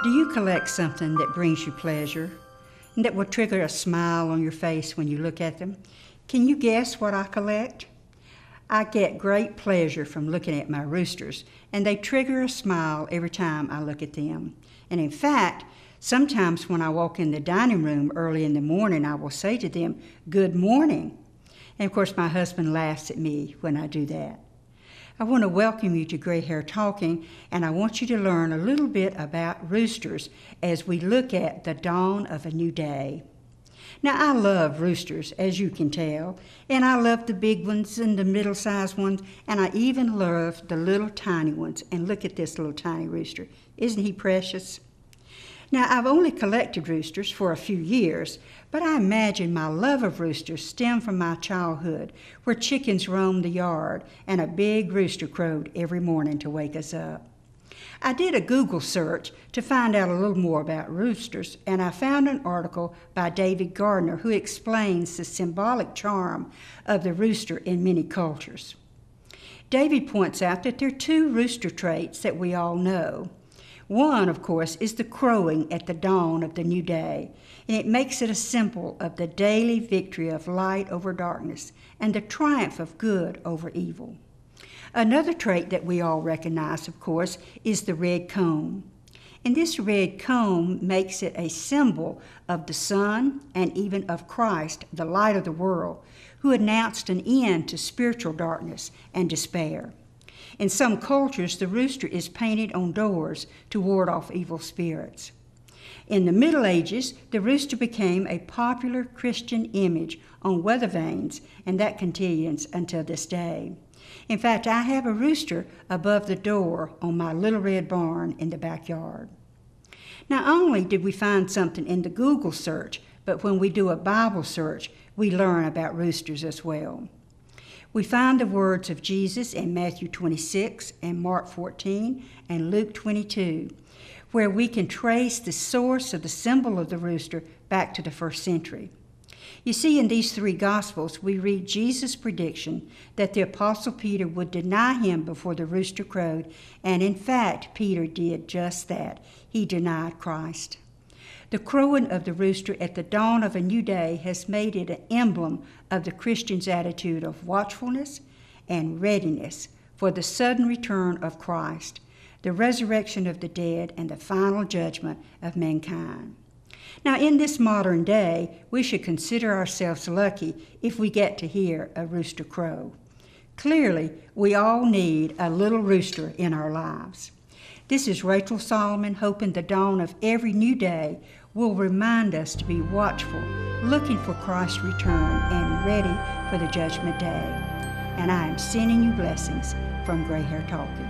Do you collect something that brings you pleasure and that will trigger a smile on your face when you look at them? Can you guess what I collect? I get great pleasure from looking at my roosters, and they trigger a smile every time I look at them. And in fact, sometimes when I walk in the dining room early in the morning, I will say to them, "Good morning." And of course, my husband laughs at me when I do that. I want to welcome you to Gray Hair Talking, and I want you to learn a little bit about roosters as we look at the dawn of a new day. Now, I love roosters, as you can tell, and I love the big ones and the middle-sized ones, and I even love the little tiny ones. And look at this little tiny rooster. Isn't he precious? Now, I've only collected roosters for a few years, but I imagine my love of roosters stemmed from my childhood, where chickens roamed the yard and a big rooster crowed every morning to wake us up. I did a Google search to find out a little more about roosters, and I found an article by David Gardner who explains the symbolic charm of the rooster in many cultures. David points out that there are two rooster traits that we all know. One, of course, is the crowing at the dawn of the new day, and it makes it a symbol of the daily victory of light over darkness and the triumph of good over evil. Another trait that we all recognize, of course, is the red comb. And this red comb makes it a symbol of the sun and even of Christ, the light of the world, who announced an end to spiritual darkness and despair. In some cultures, the rooster is painted on doors to ward off evil spirits. In the Middle Ages, the rooster became a popular Christian image on weather vanes, and that continues until this day. In fact, I have a rooster above the door on my little red barn in the backyard. Not only did we find something in the Google search, but when we do a Bible search, we learn about roosters as well. We find the words of Jesus in Matthew 26 and Mark 14 and Luke 22, where we can trace the source of the symbol of the rooster back to the first century. You see, in these three Gospels, we read Jesus' prediction that the Apostle Peter would deny him before the rooster crowed, and in fact, Peter did just that. He denied Christ. The crowing of the rooster at the dawn of a new day has made it an emblem of the Christian's attitude of watchfulness and readiness for the sudden return of Christ, the resurrection of the dead, and the final judgment of mankind. Now, in this modern day, we should consider ourselves lucky if we get to hear a rooster crow. Clearly, we all need a little rooster in our lives. This is Rachel Solomon, hoping the dawn of every new day will remind us to be watchful, looking for Christ's return, and ready for the judgment day. And I am sending you blessings from Gray Hair Talking.